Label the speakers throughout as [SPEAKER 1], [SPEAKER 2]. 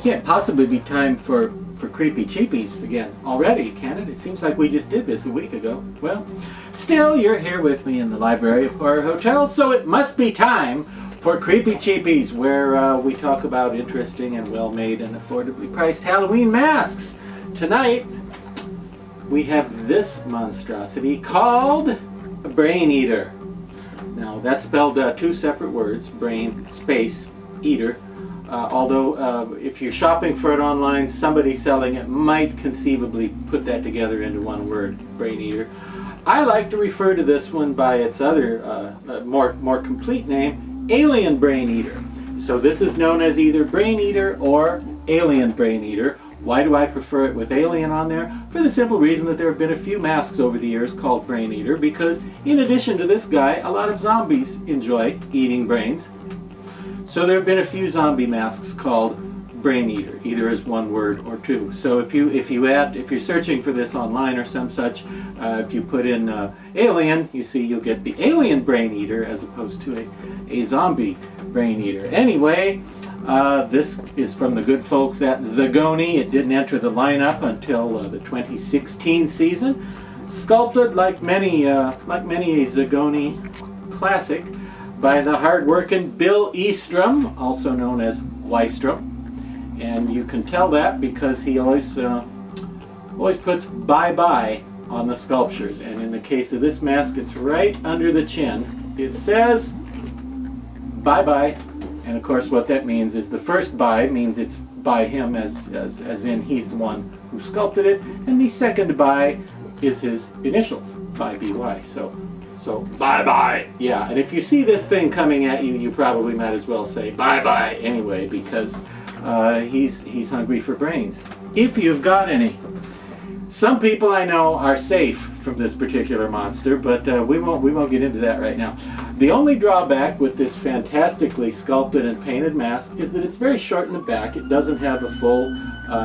[SPEAKER 1] can't possibly be time for Creepy Cheapies again already, can it? It seems like we just did this a week ago. Well, still, you're here with me in the Library of Horror Hotel, so it must be time for Creepy Cheapies, where we talk about interesting and well-made and affordably priced Halloween masks. Tonight, we have this monstrosity called a Brain Eater. Now, that's spelled two separate words, brain space eater. Although if you're shopping for it online, somebody selling it might conceivably put that together into one word, Brain Eater. I like to refer to this one by its other, more complete name, Alien Brain Eater. So this is known as either Brain Eater or Alien Brain Eater. Why do I prefer it with Alien on there? For the simple reason that there have been a few masks over the years called Brain Eater, because in addition to this guy, a lot of zombies enjoy eating brains. So there have been a few zombie masks called Brain Eater, either as one word or two. So if you're searching for this online or some such, if you put in Alien, you see you'll get the Alien Brain Eater as opposed to a zombie Brain Eater. Anyway, this is from the good folks at Zagoni. It didn't enter the lineup until the 2016 season. Sculpted like many a Zagoni classic by the hard-working Bill Eastrom, also known as Wystrom. And you can tell that because he always puts bye-bye on the sculptures. And in the case of this mask, it's right under the chin. It says bye-bye. And of course what that means is the first bye means it's by him as in he's the one who sculpted it. And the second bye is his initials, by B-Y. So bye-bye. Yeah, and if you see this thing coming at you, you probably might as well say bye-bye anyway, because he's hungry for brains, if you've got any. Some people I know are safe from this particular monster, but we won't get into that right now. The only drawback with this fantastically sculpted and painted mask is that it's very short in the back. It doesn't have a full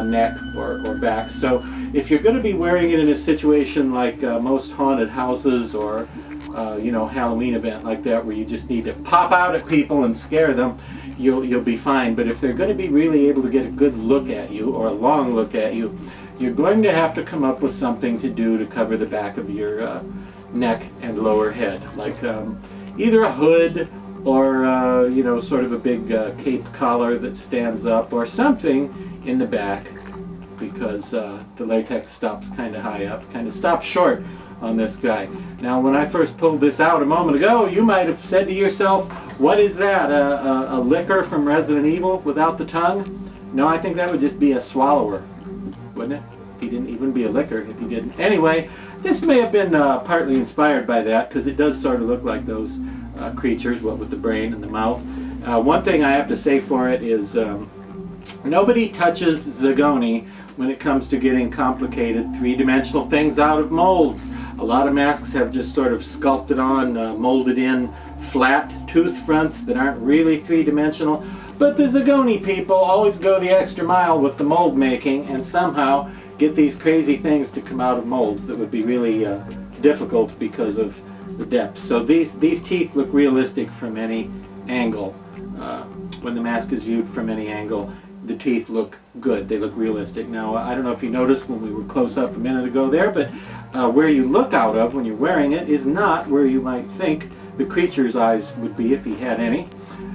[SPEAKER 1] neck or back. So if you're going to be wearing it in a situation like most haunted houses or Halloween event like that, where you just need to pop out at people and scare them, you'll be fine. But if they're going to be really able to get a good look at you, or a long look at you, you're going to have to come up with something to do to cover the back of your neck and lower head, like either a hood or sort of a big cape collar that stands up, or something in the back, because the latex stops kind of high up, kind of stops short on this guy. Now, when I first pulled this out a moment ago, you might have said to yourself, what is that, a licker from Resident Evil without the tongue? No, I think that would just be a swallower, wouldn't it? If he didn't even be a licker, if he didn't. Anyway, this may have been partly inspired by that, because it does sort of look like those creatures, what with the brain and the mouth. One thing I have to say for it is nobody touches Zagoni when it comes to getting complicated three-dimensional things out of molds. A lot of masks have just sort of sculpted on, molded in flat tooth fronts that aren't really three-dimensional. But the Zagoni people always go the extra mile with the mold making and somehow get these crazy things to come out of molds that would be really difficult because of the depth. So these teeth look realistic from any angle. When the mask is viewed from any angle, the teeth look good. They look realistic. Now, I don't know if you noticed when we were close up a minute ago there, but where you look out of when you're wearing it is not where you might think the creature's eyes would be if he had any.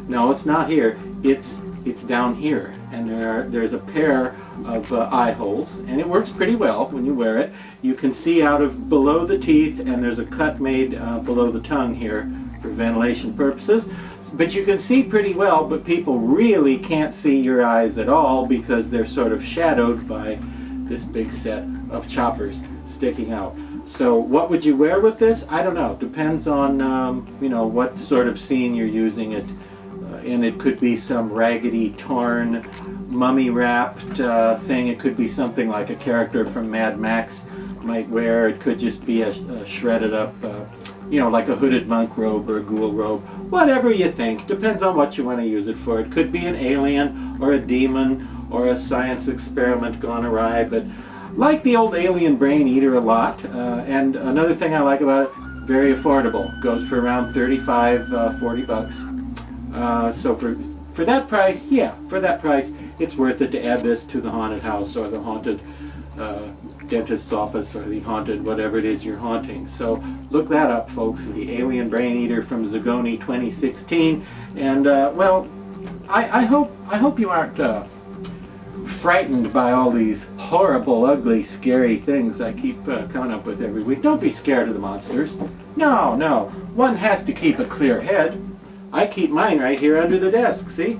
[SPEAKER 1] No, it's not here. It's down here, and there's a pair of eye holes, and it works pretty well when you wear it. You can see out of below the teeth, and there's a cut made below the tongue here for ventilation purposes. But you can see pretty well, but people really can't see your eyes at all because they're sort of shadowed by this big set of choppers sticking out. So what would you wear with this? I don't know. Depends on what sort of scene you're using it in. It could be some raggedy, torn, mummy-wrapped thing. It could be something like a character from Mad Max might wear. It could just be a shredded up, like a hooded monk robe or a ghoul robe. Whatever you think. Depends on what you want to use it for. It could be an alien or a demon or a science experiment gone awry, but like the old Alien Brain Eater a lot. And another thing I like about it, very affordable. Goes for around 35, 40 bucks. So for that price, yeah, for that price, it's worth it to add this to the haunted house or the haunted dentist's office or the haunted whatever it is you're haunting. So look that up, folks, the Alien Brain Eater from Zagoni 2016. And well, I hope you aren't frightened by all these horrible, ugly, scary things I keep coming up with every week. Don't be scared of the monsters. No, no. One has to keep a clear head. I keep mine right here under the desk, see?